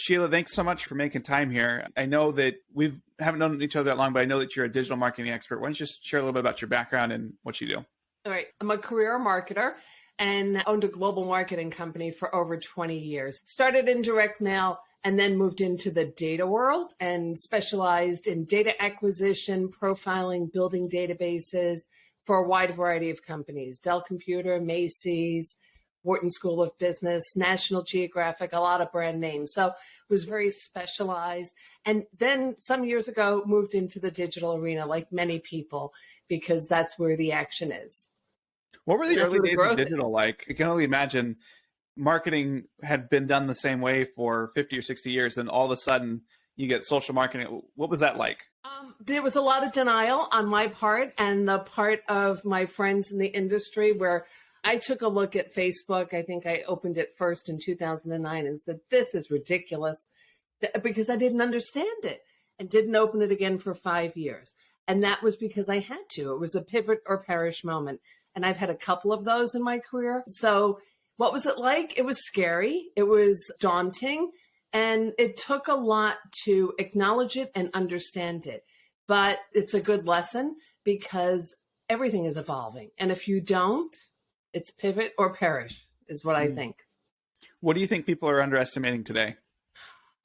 Sheila, thanks so much for making time here. I know that we haven't known each other that long, but I know that you're a digital marketing expert. Why don't you just share a little bit about your background and what you do? All right. I'm a career marketer and owned a global marketing company for over 20 years. Started in direct mail and then moved into the data world and specialized in data acquisition, profiling, building databases for a wide variety of companies. Dell Computer, Macy's, Wharton School of Business, National Geographic, a lot of brand names. So it was very specialized. And then some years ago, moved into the digital arena like many people, because that's where the action is. What were the early days of digital like? I can only imagine marketing had been done the same way for 50 or 60 years, and all of a sudden you get social marketing. What was that like? There was a lot of denial on my part and the part of my friends in the industry, where I took a look at Facebook. I think I opened it first in 2009 and said, this is ridiculous, because I didn't understand it, and didn't open it again for 5 years. And that was because I had to. It was a pivot or perish moment. And I've had a couple of those in my career. So what was it like? It was scary. It was daunting. And it took a lot to acknowledge it and understand it. But it's a good lesson, because everything is evolving. And if you don't, it's pivot or perish is what I think. What do you think people are underestimating today?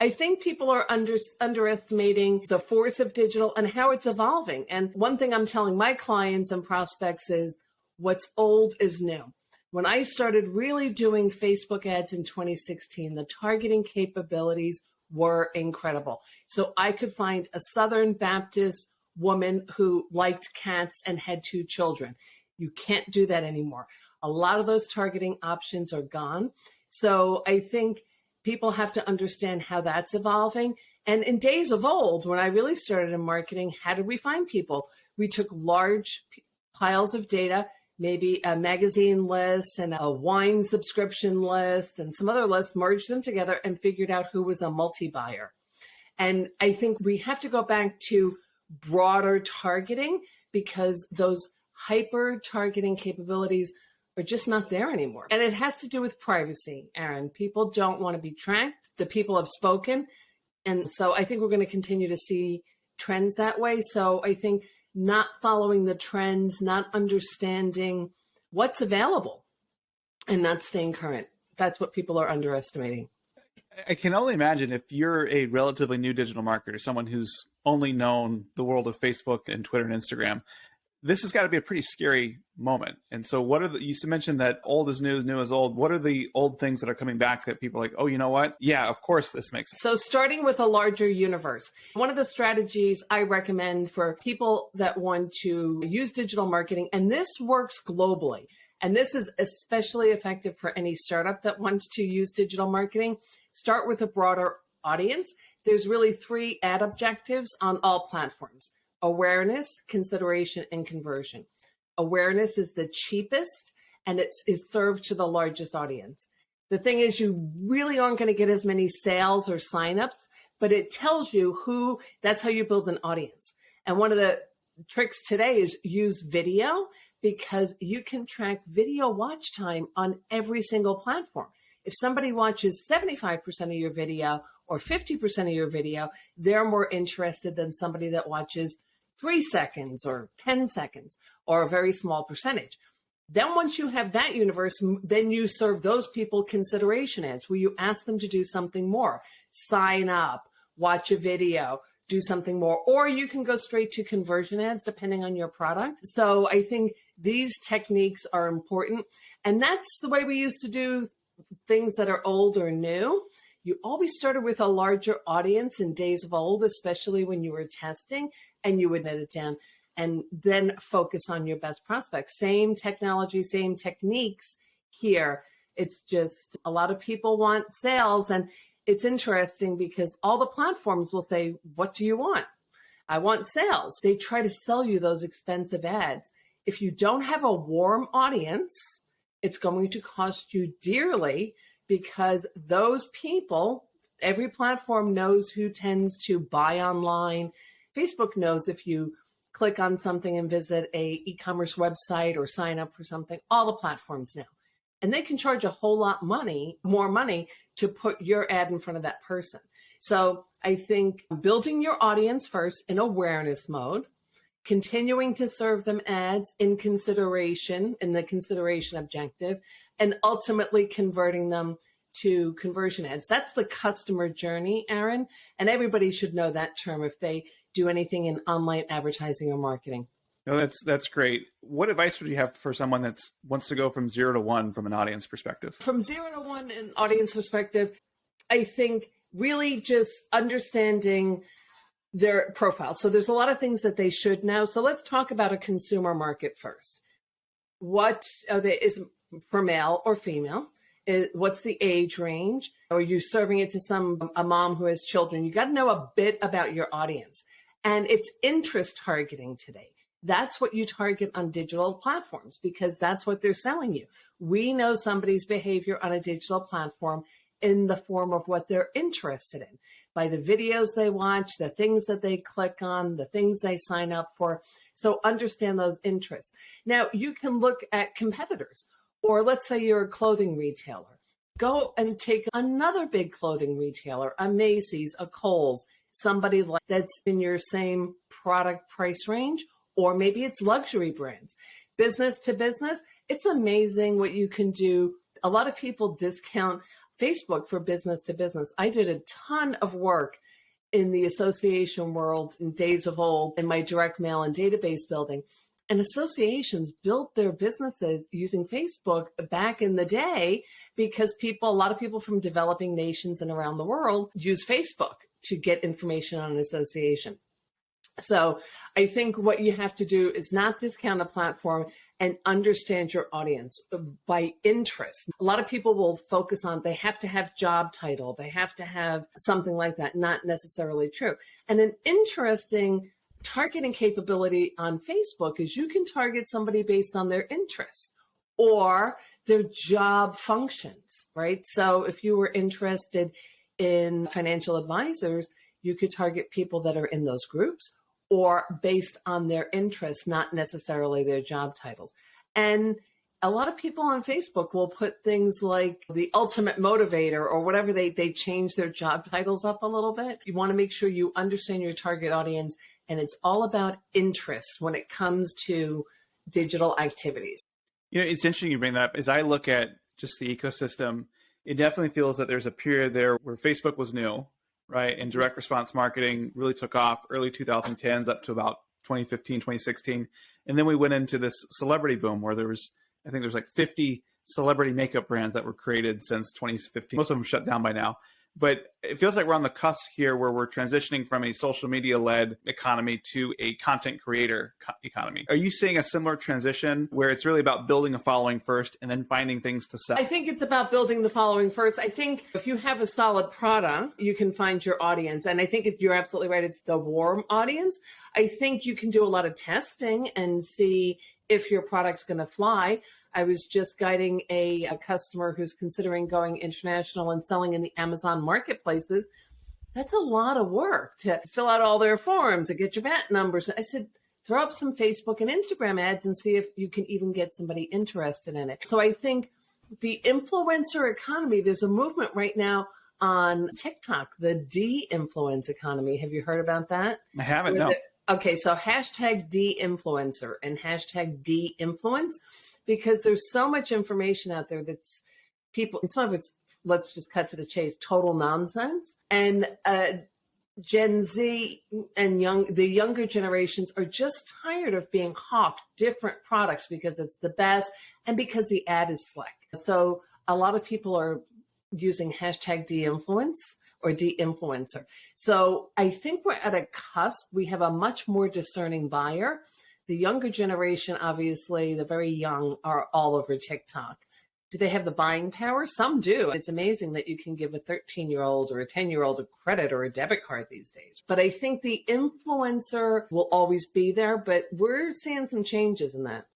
I think people are underestimating the force of digital and how it's evolving. And one thing I'm telling my clients and prospects is, what's old is new. When I started really doing Facebook ads in 2016, the targeting capabilities were incredible. So I could find a Southern Baptist woman who liked cats and had 2 children. You can't do that anymore. A lot of those targeting options are gone. So I think people have to understand how that's evolving. And in days of old, when I really started in marketing, how did we find people? We took large piles of data, maybe a magazine list and a wine subscription list and some other lists, merged them together and figured out who was a multi-buyer. And I think we have to go back to broader targeting, because those hyper targeting capabilities are just not there anymore. And it has to do with privacy, Aaron. People don't want to be tracked. The people have spoken. And so I think we're going to continue to see trends that way. So I think not following the trends, not understanding what's available, and not staying current. That's what people are underestimating. I can only imagine, if you're a relatively new digital marketer, someone who's only known the world of Facebook and Twitter and Instagram, this has got to be a pretty scary moment. And so you mentioned that old is new is old. What are the old things that are coming back that people are like, oh, you know what? Yeah, of course this makes sense. So starting with a larger universe, one of the strategies I recommend for people that want to use digital marketing, and this works globally, and this is especially effective for any startup that wants to use digital marketing, start with a broader audience. There's really 3 ad objectives on all platforms: awareness, consideration, and conversion. Awareness is the cheapest, and it is served to the largest audience. The thing is, you really aren't going to get as many sales or signups, but it tells you who. That's how you build an audience. And one of the tricks today is use video, because you can track video watch time on every single platform. If somebody watches 75% of your video or 50% of your video, they're more interested than somebody that watches 3 seconds or 10 seconds, or a very small percentage. Then once you have that universe, then you serve those people consideration ads, where you ask them to do something more, sign up, watch a video, do something more, or you can go straight to conversion ads depending on your product. So I think these techniques are important. And that's the way we used to do things that are old or new. You always started with a larger audience in days of old, especially when you were testing, and you would net it down and then focus on your best prospects. Same technology, same techniques here. It's just a lot of people want sales, and it's interesting because all the platforms will say, what do you want? I want sales. They try to sell you those expensive ads. If you don't have a warm audience, it's going to cost you dearly, because those people, every platform knows who tends to buy online. Facebook knows if you click on something and visit a e-commerce website or sign up for something, all the platforms know. And they can charge a whole lot more money to put your ad in front of that person. So I think building your audience first in awareness mode, continuing to serve them ads in the consideration objective, and ultimately converting them to conversion ads. That's the customer journey, Aaron. And everybody should know that term if they do anything in online advertising or marketing. No, that's great. What advice would you have for someone that wants to go from 0 to 1 from an audience perspective? From 0 to 1 in audience perspective, I think really just understanding their profile. So there's a lot of things that they should know. So let's talk about a consumer market first. What is for male or female? What's the age range? Are you serving it to a mom who has children? You got to know a bit about your audience. And it's interest targeting today. That's what you target on digital platforms because that's what they're selling you. We know somebody's behavior on a digital platform in the form of what they're interested in, by the videos they watch, the things that they click on, the things they sign up for. So understand those interests. Now, you can look at competitors, or let's say you're a clothing retailer. Go and take another big clothing retailer, a Macy's, a Kohl's, somebody like that's in your same product price range, or maybe it's luxury brands. Business to business, it's amazing what you can do. A lot of people discount Facebook for business to business. I did a ton of work in the association world in days of old in my direct mail and database building. And associations built their businesses using Facebook back in the day because a lot of people from developing nations and around the world use Facebook to get information on an association. So I think what you have to do is not discount a platform and understand your audience by interest. A lot of people will focus on they have to have job title, they have to have something like that. Not necessarily true. And an interesting targeting capability on Facebook is you can target somebody based on their interests or their job functions, right? So if you were interested in financial advisors, you could target people that are in those groups or based on their interests, not necessarily their job titles. And a lot of people on Facebook will put things like the ultimate motivator or whatever, they change their job titles up a little bit. You want to make sure you understand your target audience, and it's all about interests when it comes to digital activities. You know, it's interesting you bring that up. As I look at just the ecosystem, it definitely feels that there's a period there where Facebook was new, right? And direct response marketing really took off early 2010s up to about 2015, 2016. And then we went into this celebrity boom where I think there's like 50 celebrity makeup brands that were created since 2015. Most of them shut down by now. But it feels like we're on the cusp here where we're transitioning from a social media-led economy to a content creator economy. Are you seeing a similar transition where it's really about building a following first and then finding things to sell? I think it's about building the following first. I think if you have a solid product, you can find your audience. And I think you're absolutely right. It's the warm audience. I think you can do a lot of testing and see if your product's going to fly. I was just guiding a customer who's considering going international and selling in the Amazon marketplaces. That's a lot of work to fill out all their forms and get your VAT numbers. I said, throw up some Facebook and Instagram ads and see if you can even get somebody interested in it. So I think the influencer economy, there's a movement right now on TikTok, the de-influence economy. Have you heard about that? I haven't, no. Okay, so hashtag de-influencer and hashtag de-influence, because there's so much information out there that's people, and some of it's, let's just cut to the chase, total nonsense. And Gen Z and the younger generations are just tired of being hawked different products because it's the best and because the ad is slick. So a lot of people are using hashtag de-influence or de-influencer. So I think we're at a cusp. We have a much more discerning buyer. The younger generation, obviously, the very young, are all over TikTok. Do they have the buying power? Some do. It's amazing that you can give a 13-year-old or a 10-year-old a credit or a debit card these days. But I think the influencer will always be there, but we're seeing some changes in that.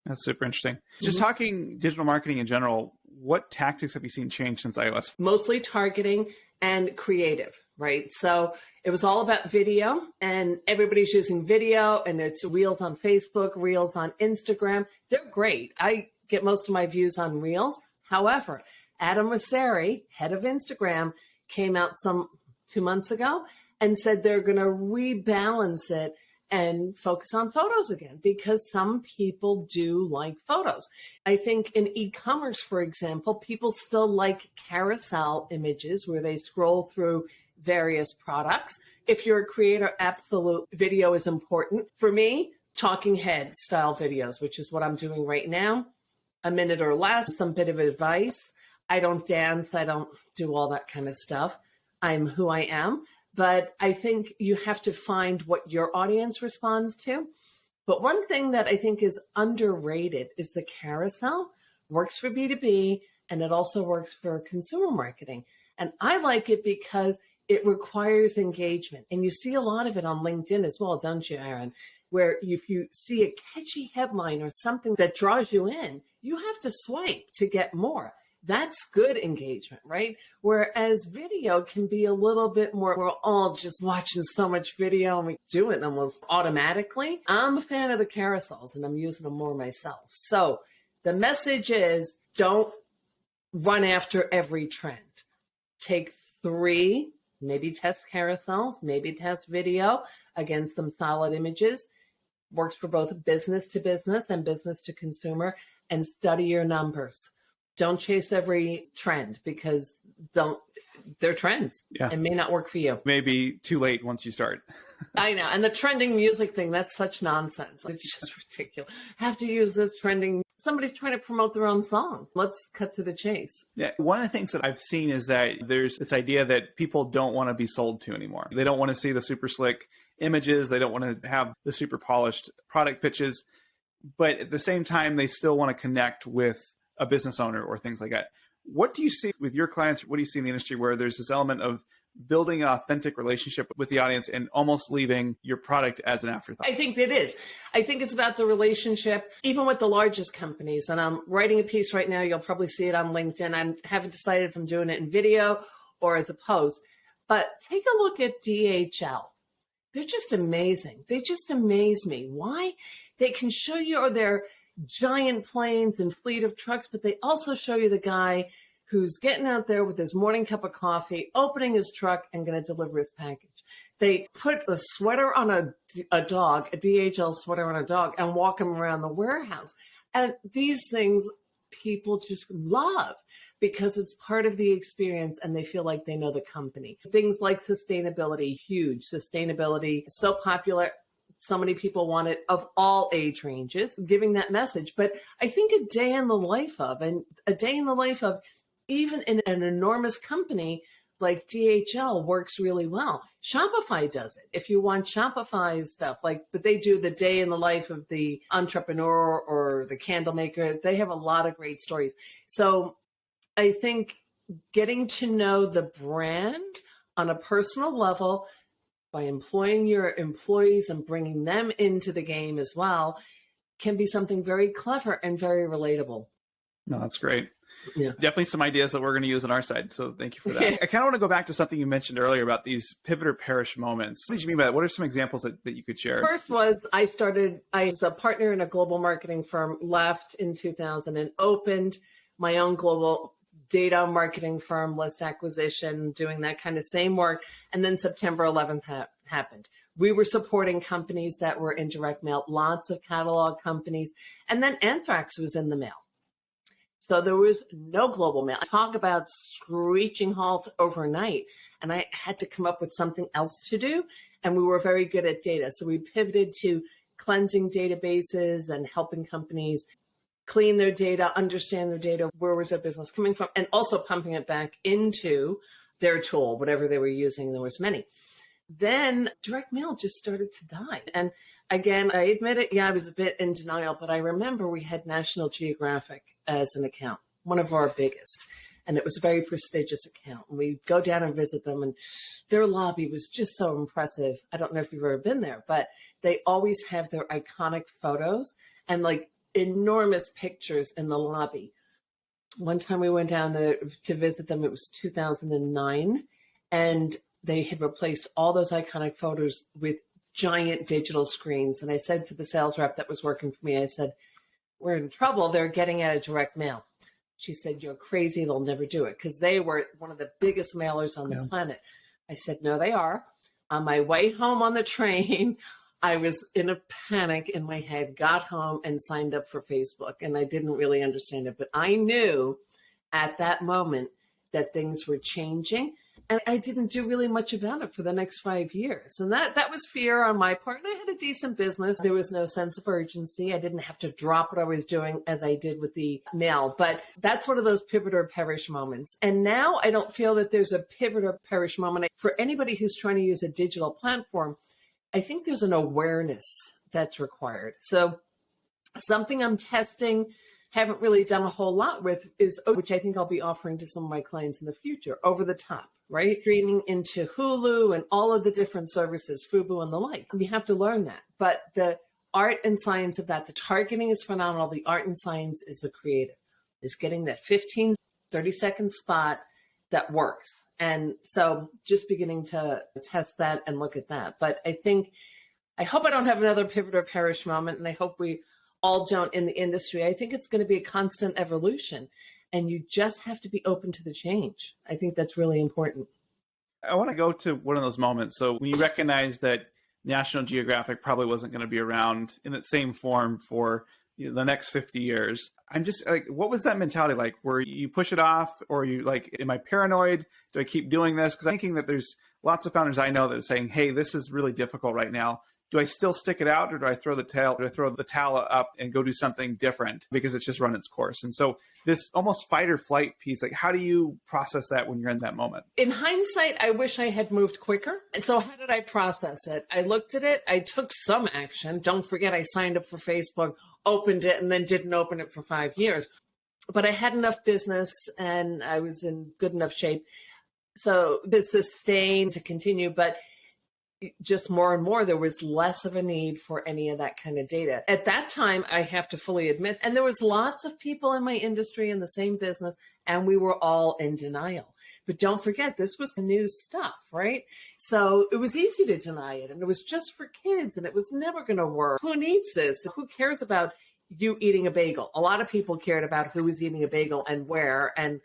That's super interesting. Just talking digital marketing in general, what tactics have you seen change since iOS? Mostly targeting and creative, right? So it was all about video, and everybody's using video, and it's Reels on Facebook, Reels on Instagram. They're great. I get most of my views on Reels. However, Adam Mosseri, head of Instagram, came out 2 months ago and said they're going to rebalance it and focus on photos again, because some people do like photos. I think in e-commerce, for example, people still like carousel images where they scroll through various products. If you're a creator, absolute video is important. For me, talking head style videos, which is what I'm doing right now, a minute or less, some bit of advice. I don't dance. I don't do all that kind of stuff. I'm who I am. But I think you have to find what your audience responds to. But one thing that I think is underrated is the carousel. Works for B2B, and it also works for consumer marketing. And I like it because it requires engagement. And you see a lot of it on LinkedIn as well, don't you, Aaron? Where if you see a catchy headline or something that draws you in, you have to swipe to get more. That's good engagement, right? Whereas video can be a little bit more, we're all just watching so much video and we do it almost automatically. I'm a fan of the carousels and I'm using them more myself. So the message is, don't run after every trend. Take 3, maybe test carousels, maybe test video against some solid images. Works for both business to business and business to consumer, and study your numbers. Don't chase every trend, because they're trends. Yeah. It may not work for you. Maybe too late once you start. I know. And the trending music thing, that's such nonsense. It's just ridiculous. Have to use this trending. Somebody's trying to promote their own song. Let's cut to the chase. Yeah. One of the things that I've seen is that there's this idea that people don't want to be sold to anymore. They don't want to see the super slick images. They don't want to have the super polished product pitches. But at the same time, they still want to connect with a business owner or things like that. What do you see with your clients? What do you see in the industry where there's this element of building an authentic relationship with the audience and almost leaving your product as an afterthought? I think it is. I think it's about the relationship, even with the largest companies. And I'm writing a piece right now. You'll probably see it on LinkedIn. I haven't decided if I'm doing it in video or as a post. But take a look at DHL. They're just amazing. They just amaze me. Why? They can show you their giant planes and fleet of trucks, but they also show you the guy who's getting out there with his morning cup of coffee, opening his truck, and going to deliver his package. They put a sweater on a dog, a DHL sweater on a dog, and walk him around the warehouse. And these things people just love because it's part of the experience and they feel like they know the company. Things like sustainability, huge. Sustainability is so popular. So many people want it, of all age ranges, giving that message. But I think a day in the life of even in an enormous company like DHL works really well. Shopify does it. If you want Shopify stuff, but they do the day in the life of the entrepreneur or the candle maker. They have a lot of great stories. So I think getting to know the brand on a personal level by employing your employees and bringing them into the game as well can be something very clever and very relatable. No, that's great. Yeah. Definitely some ideas that we're going to use on our side. So thank you for that. I kind of want to go back to something you mentioned earlier about these pivot or perish moments. What did you mean by that? What are some examples that you could share? First was I was a partner in a global marketing firm, left in 2000 and opened my own global data marketing firm, list acquisition, doing that kind of same work. And then September 11th happened. We were supporting companies that were in direct mail, lots of catalog companies. And then anthrax was in the mail. So there was no global mail. Talk about screeching halt overnight. And I had to come up with something else to do. And we were very good at data. So we pivoted to cleansing databases and helping companies clean their data, understand their data, where was their business coming from, and also pumping it back into their tool, whatever they were using. There was many. Then direct mail just started to die. And again, I admit it, I was a bit in denial, but I remember we had National Geographic as an account, one of our biggest. And it was a very prestigious account. And we'd go down and visit them, and their lobby was just so impressive. I don't know if you've ever been there, but they always have their iconic photos and enormous pictures in the lobby. One time we went down to visit them, it was 2009, and they had replaced all those iconic photos with giant digital screens. And I said to the sales rep that was working for me, I said, we're in trouble. They're getting out of direct mail. She said, "You're crazy. They'll never do it," because they were one of the biggest mailers on the planet. I said, "No, they are." On my way home on the train, I was in a panic in my head, got home and signed up for Facebook. And I didn't really understand it, but I knew at that moment that things were changing. And I didn't do really much about it for the next 5 years. And that was fear on my part. I had a decent business. There was no sense of urgency. I didn't have to drop what I was doing as I did with the mail. But that's one of those pivot or perish moments. And now I don't feel that there's a pivot or perish moment. For anybody who's trying to use a digital platform, I think there's an awareness that's required. So something I'm testing, haven't really done a whole lot with, is, which I think I'll be offering to some of my clients in the future, over the top, right? Streaming into Hulu and all of the different services, Fubo and the like. You have to learn that. But the art and science of that, the targeting is phenomenal. The art and science is the creative, is getting that 15, 30-second spot that works. And so just beginning to test that and look at that. But I hope I don't have another pivot or perish moment, and I hope we all don't in the industry. I think it's going to be a constant evolution, and you just have to be open to the change. I think that's really important. I want to go to one of those moments. So when you recognize that National Geographic probably wasn't going to be around in that same form for the next 50 years, I'm just like, what was that mentality like? Where you push it off, or you like, am I paranoid? Do I keep doing this? Because I'm thinking that there's lots of founders I know that are saying, hey, this is really difficult right now. Do I still stick it out, or do I throw the towel up and go do something different because it's just run its course? And so this almost fight or flight piece, like, how do you process that when you're in that moment? In hindsight, I wish I had moved quicker. So how did I process it? I looked at it. I took some action. Don't forget, I signed up for Facebook, opened it, and then didn't open it for 5 years. But I had enough business and I was in good enough shape. So to sustain, to continue, but just more and more, there was less of a need for any of that kind of data. At that time, I have to fully admit, and there was lots of people in my industry in the same business, and we were all in denial. But don't forget, this was new stuff, right? So it was easy to deny it, and it was just for kids, and it was never going to work. Who needs this? Who cares about you eating a bagel? A lot of people cared about who was eating a bagel and where, and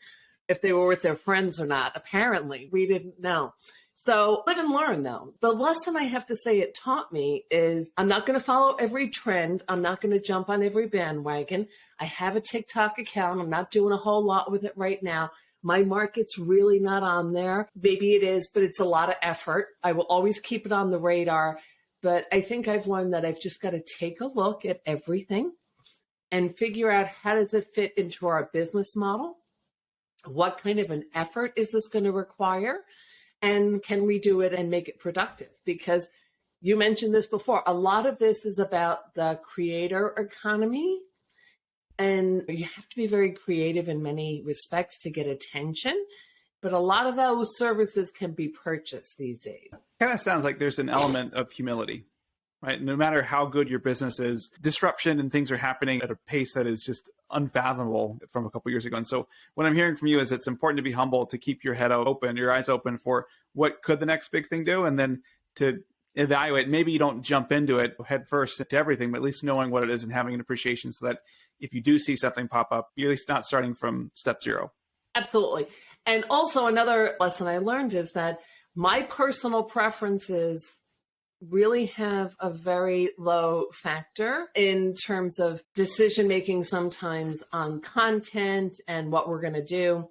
if they were with their friends or not. Apparently, we didn't know. So live and learn, though. The lesson I have to say it taught me is I'm not going to follow every trend. I'm not going to jump on every bandwagon. I have a TikTok account. I'm not doing a whole lot with it right now. My market's really not on there. Maybe it is, but it's a lot of effort. I will always keep it on the radar. But I think I've learned that I've just got to take a look at everything and figure out, how does it fit into our business model? What kind of an effort is this going to require? And can we do it and make it productive? Because you mentioned this before, a lot of this is about the creator economy. And you have to be very creative in many respects to get attention. But a lot of those services can be purchased these days. Kind of sounds like there's an element of humility, right? No matter how good your business is, disruption and things are happening at a pace that is just unfathomable from a couple of years ago. And so what I'm hearing from you is it's important to be humble, to keep your head open, your eyes open for what could the next big thing do, and then to evaluate. Maybe you don't jump into it head first to everything, but at least knowing what it is and having an appreciation so that if you do see something pop up, you're at least not starting from step zero. Absolutely. And also another lesson I learned is that my personal preferences really have a very low factor in terms of decision making sometimes on content and what we're going to do.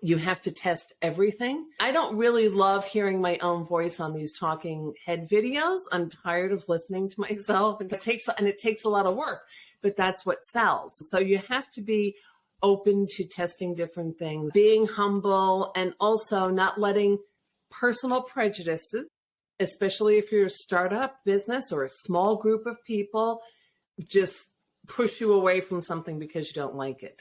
You have to test everything. I don't really love hearing my own voice on these talking head videos. I'm tired of listening to myself, and it takes a lot of work, but that's what sells. So you have to be open to testing different things, being humble, and also not letting personal prejudices, especially if you're a startup business or a small group of people, just push you away from something because you don't like it.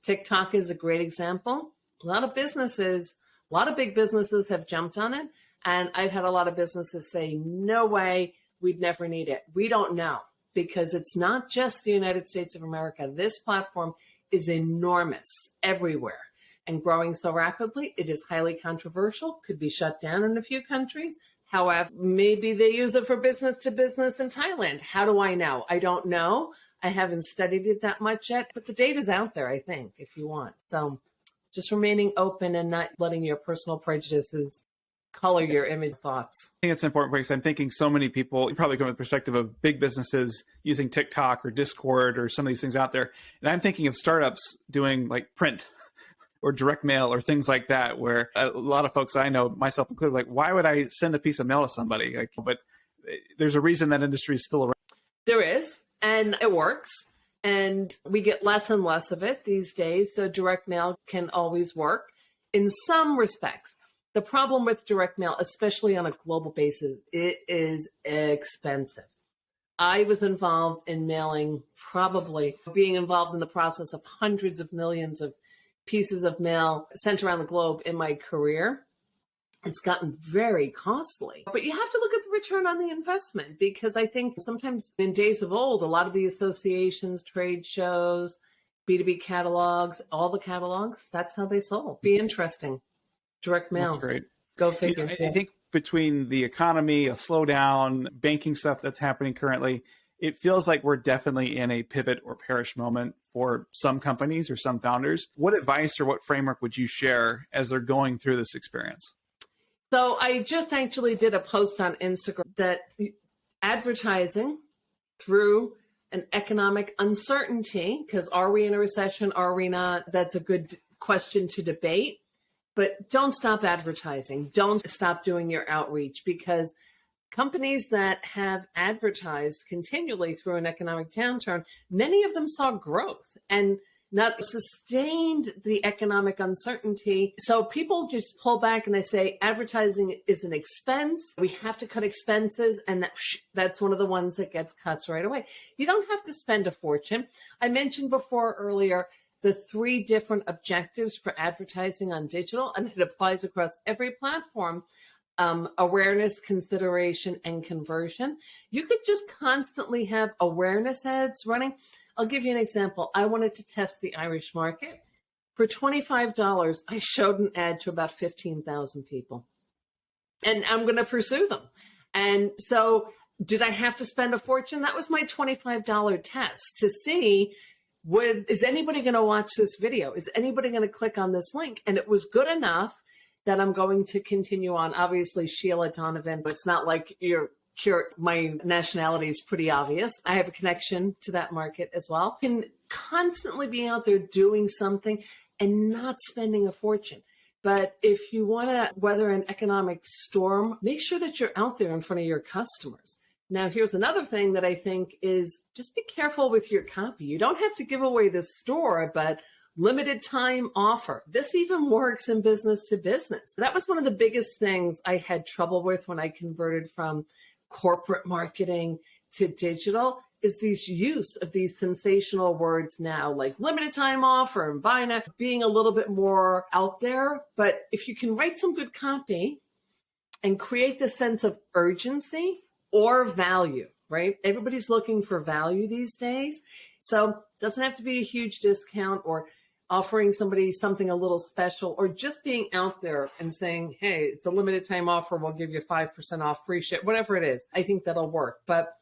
TikTok is a great example. A lot of big businesses have jumped on it. And I've had a lot of businesses say, no way, we'd never need it. We don't know, because it's not just the United States of America. This platform is enormous everywhere and growing so rapidly. It is highly controversial, could be shut down in a few countries, However, maybe they use it for business to business in Thailand. How do I know? I don't know. I haven't studied it that much yet, but the data's out there, I think, if you want. So just remaining open and not letting your personal prejudices color your image thoughts. I think it's important because I'm thinking so many people, you probably come from the perspective of big businesses using TikTok or Discord or some of these things out there. And I'm thinking of startups doing like print or direct mail or things like that, where a lot of folks I know, myself included, like, why would I send a piece of mail to somebody? Like, but there's a reason that industry is still around. There is, and it works. And we get less and less of it these days. So direct mail can always work in some respects. The problem with direct mail, especially on a global basis, it is expensive. I was involved in mailing, probably being involved in the process of hundreds of millions of pieces of mail sent around the globe in my career. It's gotten very costly. But you have to look at the return on the investment, because I think sometimes in days of old, a lot of the associations, trade shows, B2B catalogs, all the catalogs, that's how they sold. Be interesting. Direct mail. That's great. Go figure. I think between the economy, a slowdown, banking stuff that's happening currently, it feels like we're definitely in a pivot or perish moment for some companies or some founders. What advice or what framework would you share as they're going through this experience? So I just actually did a post on Instagram that advertising through an economic uncertainty, because are we in a recession? Are we not? That's a good question to debate. But don't stop advertising. Don't stop doing your outreach, because companies that have advertised continually through an economic downturn, many of them saw growth and not sustained the economic uncertainty. So people just pull back and they say advertising is an expense. We have to cut expenses. And that's one of the ones that gets cuts right away. You don't have to spend a fortune. I mentioned before earlier the 3 different objectives for advertising on digital, and it applies across every platform. Awareness, consideration, and conversion. You could just constantly have awareness ads running. I'll give you an example. I wanted to test the Irish market. For $25, I showed an ad to about 15,000 people. And I'm going to pursue them. And so did I have to spend a fortune? That was my $25 test to see, is anybody going to watch this video? Is anybody going to click on this link? And it was good enough that I'm going to continue on. Obviously, Sheila, Donovan, but it's not like my nationality is pretty obvious. I have a connection to that market as well. You can constantly be out there doing something and not spending a fortune. But if you want to weather an economic storm, make sure that you're out there in front of your customers. Now, here's another thing that I think is just be careful with your copy. You don't have to give away the store, but limited time offer. This even works in business to business. That was one of the biggest things I had trouble with when I converted from corporate marketing to digital, is these use of these sensational words now, like limited time offer and buy now, being a little bit more out there. But if you can write some good copy and create the sense of urgency or value, right? Everybody's looking for value these days. So it doesn't have to be a huge discount or offering somebody something a little special, or just being out there and saying, hey, it's a limited time offer. We'll give you 5% off, free ship, whatever it is. I think that'll work. But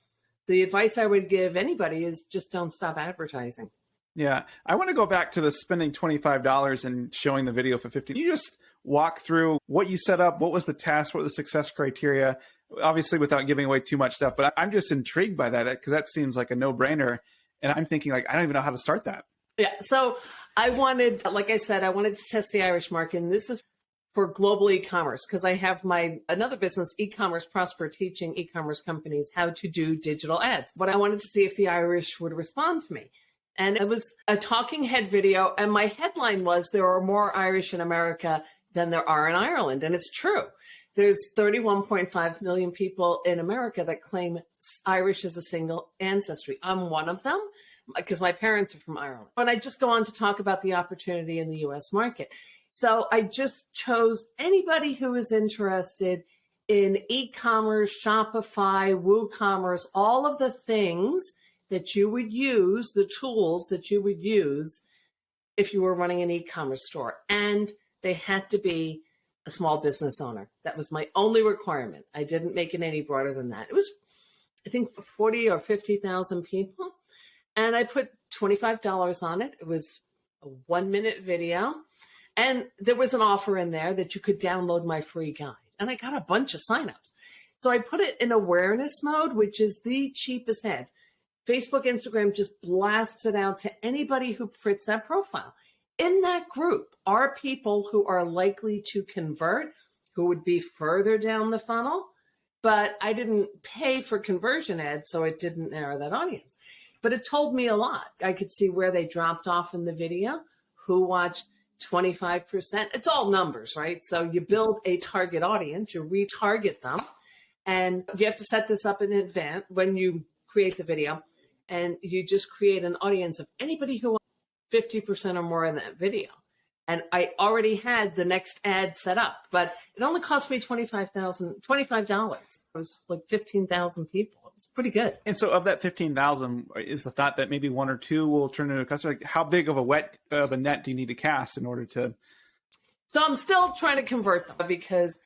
the advice I would give anybody is just don't stop advertising. Yeah. I want to go back to the spending $25 and showing the video for $15. Can you just walk through what you set up? What was the task? What were the success criteria? Obviously, without giving away too much stuff, but I'm just intrigued by that because that seems like a no-brainer. And I'm thinking, like, I don't even know how to start that. Yeah. So I wanted, like I said, I wanted to test the Irish market. And this is for global e-commerce, because I have another business, E-commerce Prosper, teaching e-commerce companies how to do digital ads. But I wanted to see if the Irish would respond to me. And it was a talking head video. And my headline was, there are more Irish in America than there are in Ireland. And it's true. There's 31.5 million people in America that claim Irish as a single ancestry. I'm one of them, because my parents are from Ireland. And I just go on to talk about the opportunity in the US market. So I just chose anybody who is interested in e-commerce, Shopify, WooCommerce, all of the things that you would use, the tools that you would use if you were running an e-commerce store. And they had to be a small business owner. That was my only requirement. I didn't make it any broader than that. It was, I think, 40 or 50,000 people. And I put $25 on it. It was a 1-minute video. And there was an offer in there that you could download my free guide. And I got a bunch of signups. So I put it in awareness mode, which is the cheapest ad. Facebook, Instagram just blasts it out to anybody who fits that profile. In that group are people who are likely to convert, who would be further down the funnel, but I didn't pay for conversion ads, so it didn't narrow that audience. But it told me a lot. I could see where they dropped off in the video, who watched 25%. It's all numbers, right? So you build a target audience, you retarget them, and you have to set this up in advance when you create the video, and you just create an audience of anybody who 50% or more in that video. And I already had the next ad set up, but it only cost me $25. It was like 15,000 people. It was pretty good. And so of that 15,000, is the thought that maybe 1 or 2 will turn into a customer? Like, how big of a net do you need to cast in order to? So I'm still trying to convert them, because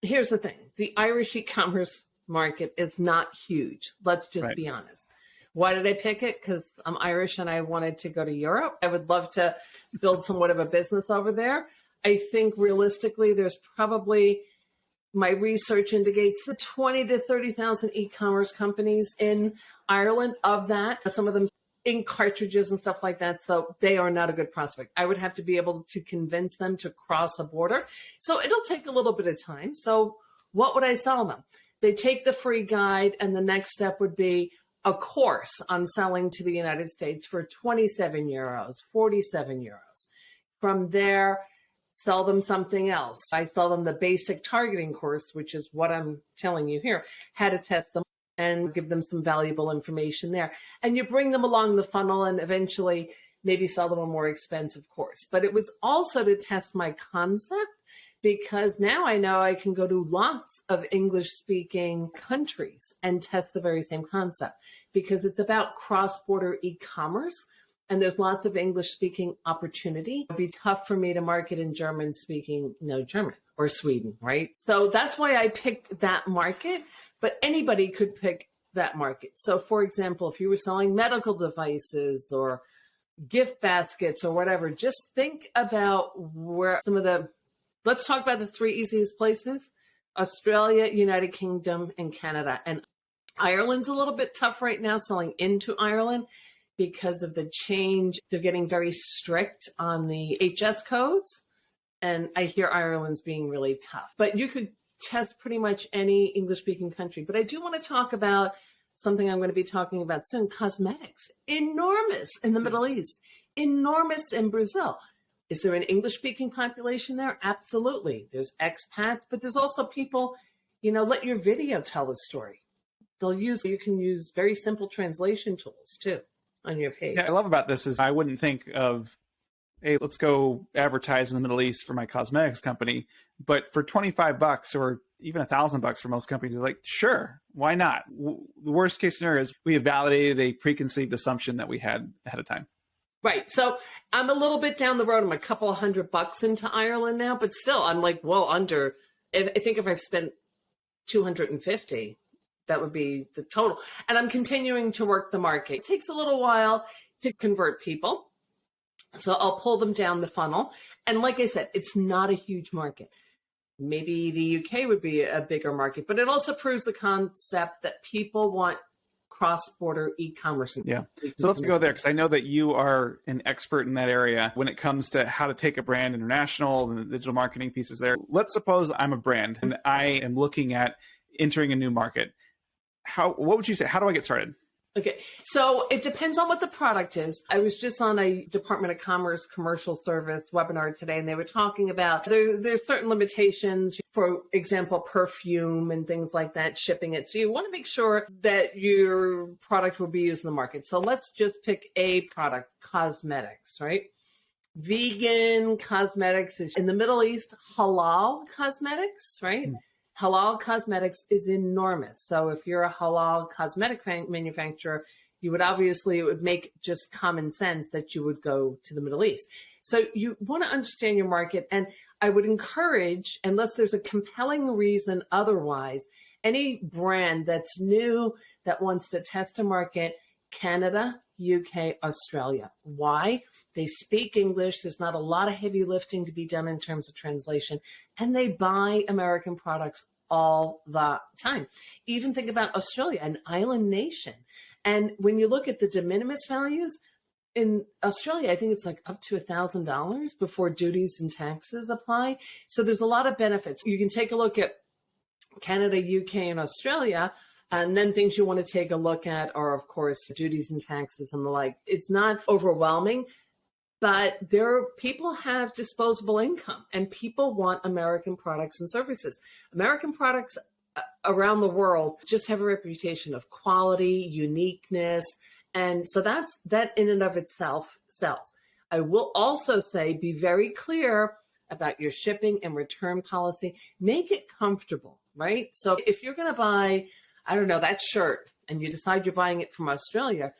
here's the thing. The Irish e-commerce market is not huge. Let's just be honest. Why did I pick it? Because I'm Irish and I wanted to go to Europe. I would love to build somewhat of a business over there. I think realistically, there's probably, my research indicates, 20 to 30,000 e-commerce companies in Ireland. Of that, some of them in cartridges and stuff like that. So they are not a good prospect. I would have to be able to convince them to cross a border. So it'll take a little bit of time. So what would I sell them? They take the free guide, and the next step would be a course on selling to the United States for 27 euros, 47 euros. From there, sell them something else. I sell them the basic targeting course, which is what I'm telling you here, how to test them and give them some valuable information there. And you bring them along the funnel and eventually maybe sell them a more expensive course. But it was also to test my concept, because now I know I can go to lots of English-speaking countries and test the very same concept, because it's about cross-border e-commerce, and there's lots of English-speaking opportunity. It'd be tough for me to market in German-speaking, German or Sweden, right? So that's why I picked that market, but anybody could pick that market. So for example, if you were selling medical devices or gift baskets or whatever, just think about where some of the, let's talk about the 3 easiest places: Australia, United Kingdom, and Canada. And Ireland's a little bit tough right now selling into Ireland because of the change. They're getting very strict on the HS codes. And I hear Ireland's being really tough. But you could test pretty much any English-speaking country. But I do want to talk about something I'm going to be talking about soon: cosmetics. Enormous in the Middle East, enormous in Brazil. Is there an English-speaking population there? Absolutely. There's expats, but there's also people, let your video tell the story. You can use very simple translation tools too on your page. Yeah, I love about this is I wouldn't think of, hey, let's go advertise in the Middle East for my cosmetics company. But for $25 or even $1,000 for most companies, they're like, sure, why not? The worst case scenario is we have validated a preconceived assumption that we had ahead of time. Right. So I'm a little bit down the road. I'm a couple of $100 into Ireland now, but still I'm like, well, under, I think if I've spent 250, that would be the total. And I'm continuing to work the market. It takes a little while to convert people. So I'll pull them down the funnel. And like I said, it's not a huge market. Maybe the UK would be a bigger market, but it also proves the concept that people want cross-border e-commerce. Yeah. So let's go there, because I know that you are an expert in that area when it comes to how to take a brand international and the digital marketing pieces there. Let's suppose I'm a brand and I am looking at entering a new market. What would you say? How do I get started? Okay, so it depends on what the product is. I was just on a Department of Commerce commercial service webinar today, and they were talking about there's certain limitations, for example, perfume and things like that, shipping it. So you want to make sure that your product will be used in the market. So let's just pick a product, cosmetics, right? Vegan cosmetics is in the Middle East, halal cosmetics, right? Halal cosmetics is enormous. So if you're a halal cosmetic manufacturer, you would obviously, it would make just common sense that you would go to the Middle East. So you want to understand your market. And I would encourage, unless there's a compelling reason otherwise, any brand that's new that wants to test a market, Canada, UK, Australia. Why? They speak English. There's not a lot of heavy lifting to be done in terms of translation. And they buy American products all the time. Even think about Australia, an island nation. And when you look at the de minimis values, in Australia, I think it's like up to $1,000 before duties and taxes apply. So there's a lot of benefits. You can take a look at Canada, UK, and Australia. And then things you want to take a look at are, of course, duties and taxes and the like. It's not overwhelming, but people have disposable income and people want American products and services. American products around the world just have a reputation of quality, uniqueness. And so that in and of itself sells. I will also say, be very clear about your shipping and return policy. Make it comfortable, right? So if you're going to buy, I don't know, that shirt, and you decide you're buying it from Australia,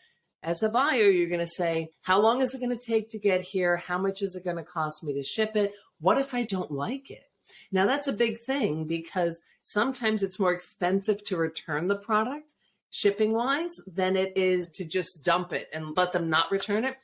as a buyer, you're going to say, how long is it going to take to get here? How much is it going to cost me to ship it? What if I don't like it? Now, that's a big thing because sometimes it's more expensive to return the product shipping wise than it is to just dump it and let them not return it.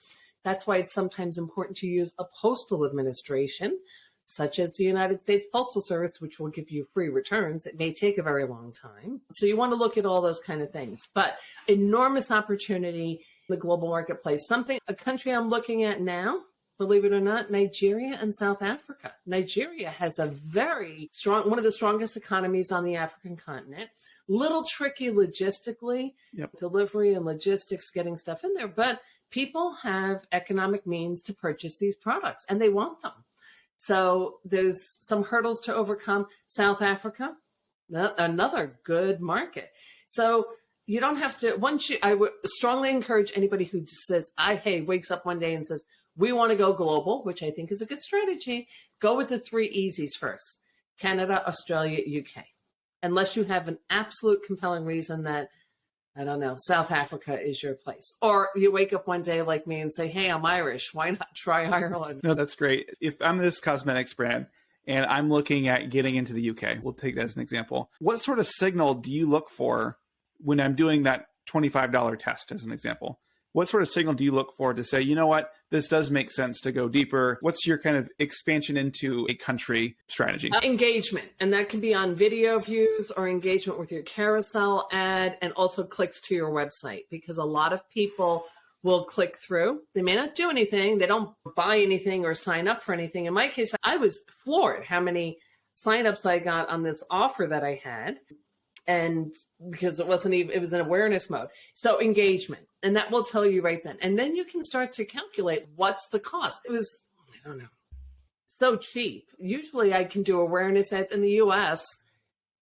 That's why it's sometimes important to use a postal administration, such as the United States Postal Service, which will give you free returns. It may take a very long time. So you want to look at all those kind of things. But enormous opportunity in the global marketplace. A country I'm looking at now, believe it or not, Nigeria and South Africa. Nigeria has a very strong, one of the strongest economies on the African continent. Little tricky logistically, delivery and logistics, getting stuff in there. But people have economic means to purchase these products and they want them. So there's some hurdles to overcome. South Africa, another good market. So you don't have to, I would strongly encourage anybody who just says, wakes up one day and says, we want to go global, which I think is a good strategy. Go with the 3 easies first: Canada, Australia, UK. Unless you have an absolute compelling reason that, I don't know, South Africa is your place. Or you wake up one day like me and say, hey, I'm Irish. Why not try Ireland? No, that's great. If I'm this cosmetics brand and I'm looking at getting into the UK, we'll take that as an example. What sort of signal do you look for when I'm doing that $25 test as an example? What sort of signal do you look for to say, you know what, this does make sense to go deeper? What's your kind of expansion into a country strategy? Engagement. And that can be on video views or engagement with your carousel ad and also clicks to your website, because a lot of people will click through. They may not do anything. They don't buy anything or sign up for anything. In my case, I was floored how many signups I got on this offer that I had. And because it was an awareness mode. So engagement, and that will tell you right then. And then you can start to calculate what's the cost. It was, I don't know, so cheap. Usually I can do awareness ads in the US,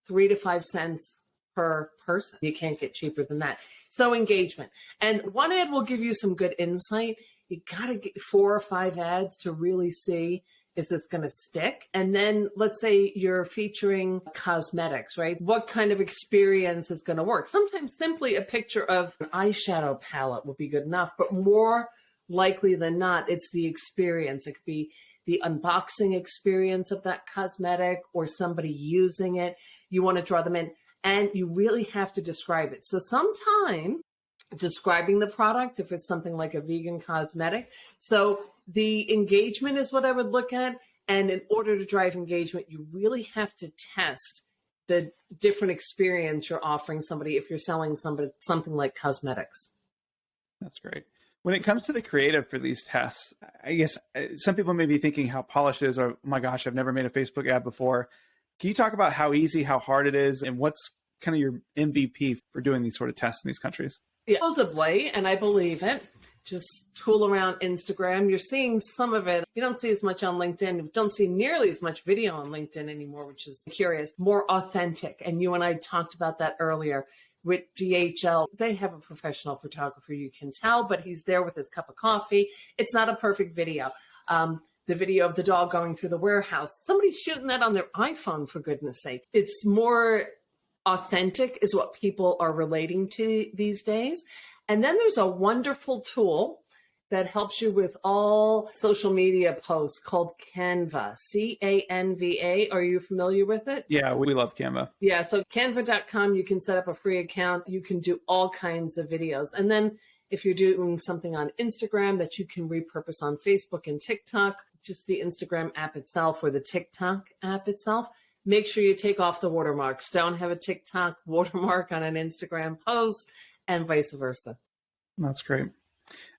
3 to 5 cents per person. You can't get cheaper than that. So engagement. And one ad will give you some good insight. You got to get 4 or 5 ads to really see, is this going to stick? And then let's say you're featuring cosmetics, right? What kind of experience is going to work? Sometimes simply a picture of an eyeshadow palette will be good enough, but more likely than not, it's the experience. It could be the unboxing experience of that cosmetic or somebody using it. You want to draw them in, and you really have to describe it. So sometime describing the product, if it's something like a vegan cosmetic. So the engagement is what I would look at. And in order to drive engagement, you really have to test the different experience you're offering somebody if you're selling somebody something like cosmetics. That's great. When it comes to the creative for these tests, I guess some people may be thinking how polished it is, or, oh my gosh, I've never made a Facebook ad before. Can you talk about how easy, how hard it is, and what's kind of your MVP for doing these sort of tests in these countries? Yeah, supposedly, and I believe it, just tool around Instagram. You're seeing some of it. You don't see as much on LinkedIn. You don't see nearly as much video on LinkedIn anymore, which is curious, more authentic. And you and I talked about that earlier with DHL. They have a professional photographer, you can tell, but he's there with his cup of coffee. It's not a perfect video. The video of the dog going through the warehouse, somebody's shooting that on their iPhone, for goodness sake. It's more authentic is what people are relating to these days. And then there's a wonderful tool that helps you with all social media posts called Canva, Canva. Are you familiar with it? Yeah, we love Canva. Yeah, so canva.com, you can set up a free account. You can do all kinds of videos. And then if you're doing something on Instagram that you can repurpose on Facebook and TikTok, just the Instagram app itself or the TikTok app itself, make sure you take off the watermarks. Don't have a TikTok watermark on an Instagram post and vice versa. That's great.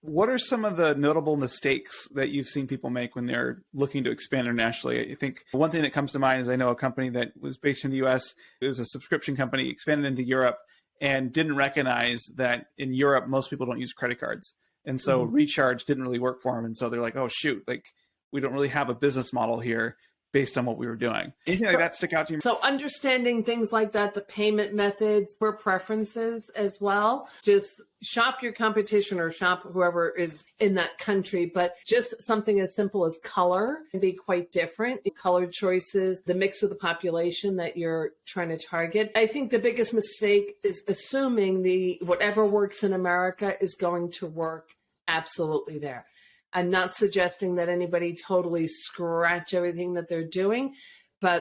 What are some of the notable mistakes that you've seen people make when they're looking to expand internationally? I think one thing that comes to mind is I know a company that was based in the US. It was a subscription company, expanded into Europe, and didn't recognize that in Europe, most people don't use credit cards. And so recharge didn't really work for them. And so they're like, oh, shoot, like we don't really have a business model here based on what we were doing. Anything like that stick out to you? So understanding things like that, the payment methods, for preferences as well. Just shop your competition or shop whoever is in that country, but just something as simple as color can be quite different. Color choices, the mix of the population that you're trying to target. I think the biggest mistake is assuming whatever works in America is going to work absolutely there. I'm not suggesting that anybody totally scratch everything that they're doing, but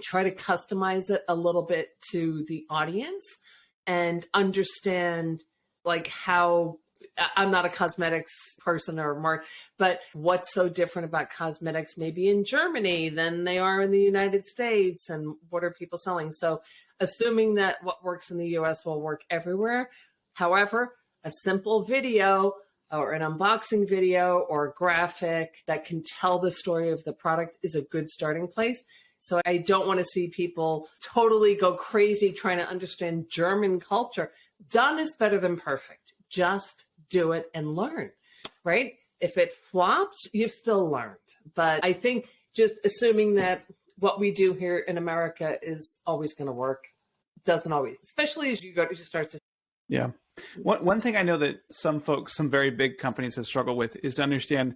try to customize it a little bit to the audience and understand like how I'm not a cosmetics person or more, but what's so different about cosmetics maybe in Germany than they are in the United States, and what are people selling? So assuming that what works in the US will work everywhere. However, a simple video or an unboxing video or a graphic that can tell the story of the product is a good starting place. So I don't want to see people totally go crazy trying to understand German culture. Done is better than perfect. Just do it and learn, right? If it flops, you've still learned. But I think just assuming that what we do here in America is always going to work doesn't always, especially as you start to. Yeah. One thing I know that some folks, some very big companies have struggled with is to understand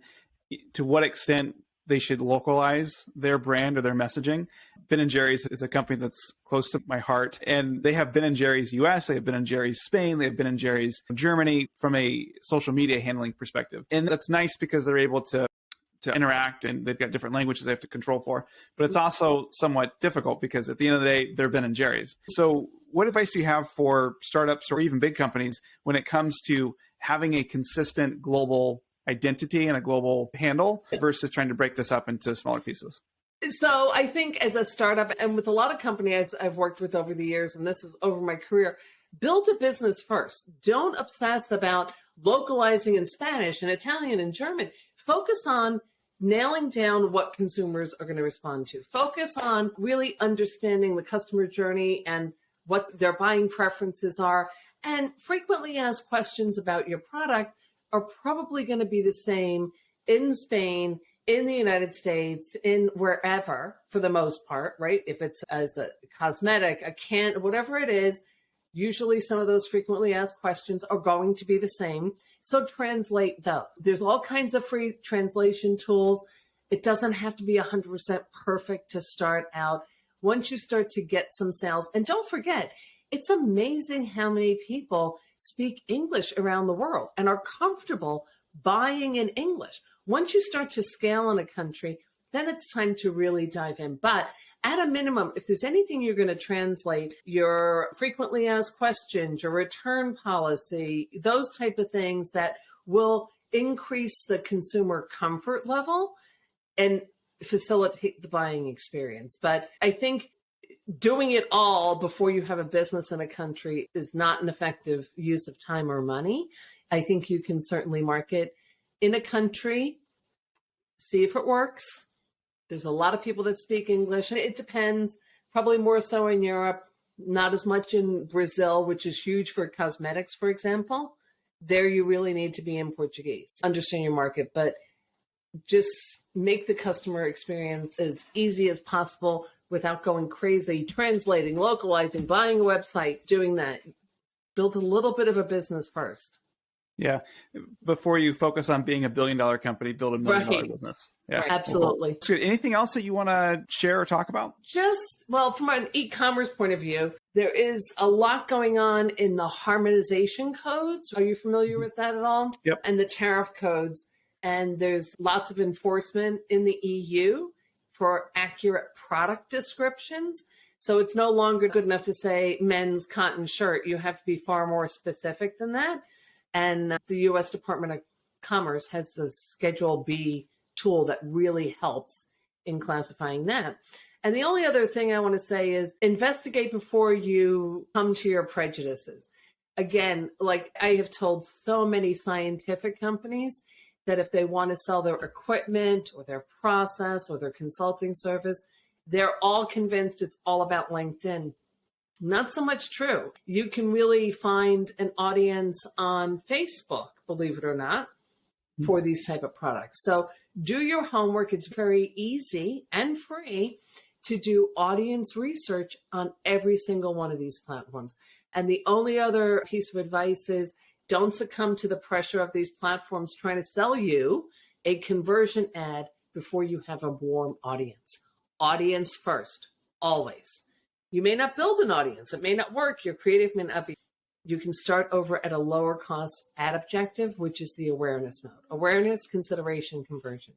to what extent they should localize their brand or their messaging. Ben & Jerry's is a company that's close to my heart, and they have Ben & Jerry's US, they have Ben & Jerry's Spain, they have Ben & Jerry's Germany from a social media handling perspective. And that's nice because they're able to interact, and they've got different languages they have to control for. But it's also somewhat difficult because at the end of the day, they're Ben & Jerry's. So what advice do you have for startups or even big companies when it comes to having a consistent global identity and a global handle versus trying to break this up into smaller pieces? So I think as a startup, and with a lot of companies I've worked with over the years, and this is over my career, build a business first. Don't obsess about localizing in Spanish and Italian and German. Focus on nailing down what consumers are going to respond to. Focus on really understanding the customer journey and what their buying preferences are. And frequently asked questions about your product are probably going to be the same in Spain, in the United States, in wherever, for the most part, right? If it's as a cosmetic, a can, whatever it is, usually some of those frequently asked questions are going to be the same. So translate those. There's all kinds of free translation tools. It doesn't have to be 100% perfect to start out. Once you start to get some sales, and don't forget, it's amazing how many people speak English around the world and are comfortable buying in English. Once you start to scale in a country, then it's time to really dive in. But at a minimum, if there's anything you're going to translate, your frequently asked questions, your return policy, those type of things that will increase the consumer comfort level and facilitate the buying experience. But I think doing it all before you have a business in a country is not an effective use of time or money. I think you can certainly market in a country, see if it works. There's a lot of people that speak English. It depends, probably more so in Europe, not as much in Brazil, which is huge for cosmetics, for example. There you really need to be in Portuguese, understand your market, but just make the customer experience as easy as possible without going crazy, translating, localizing, buying a website, doing that. Build a little bit of a business first. Yeah. Before you focus on being $1 billion company, build $1 million business. Yeah, absolutely. Cool. So anything else that you want to share or talk about? Well, from an e-commerce point of view, There is a lot going on in the harmonization codes. Are you familiar with that at all? Yep. And the tariff codes. And there's lots of enforcement in the EU for accurate product descriptions. So it's no longer good enough to say men's cotton shirt. You have to be far more specific than that. And the U.S. Department of Commerce has the Schedule B tool that really helps in classifying that. And the only other thing I want to say is investigate before you come to your prejudices. Again, like I have told so many scientific companies that if they want to sell their equipment or their process or their consulting service, they're all convinced it's all about LinkedIn. Not so much true. You can really find an audience on Facebook, believe it or not, for these type of products. So do your homework. It's very easy and free to do audience research on every single one of these platforms. And the only other piece of advice is don't succumb to the pressure of these platforms trying to sell you a conversion ad before you have a warm audience. Audience first, always. You may not build an audience. It may not work. Your creative may not be. You can start over at a lower cost ad objective, which is the awareness mode. Awareness, consideration, conversion.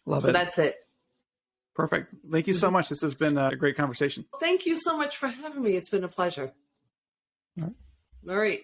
Love it. So that's it. Perfect. Thank you so much. This has been a great conversation. Thank you so much for having me. It's been a pleasure. All right. All right.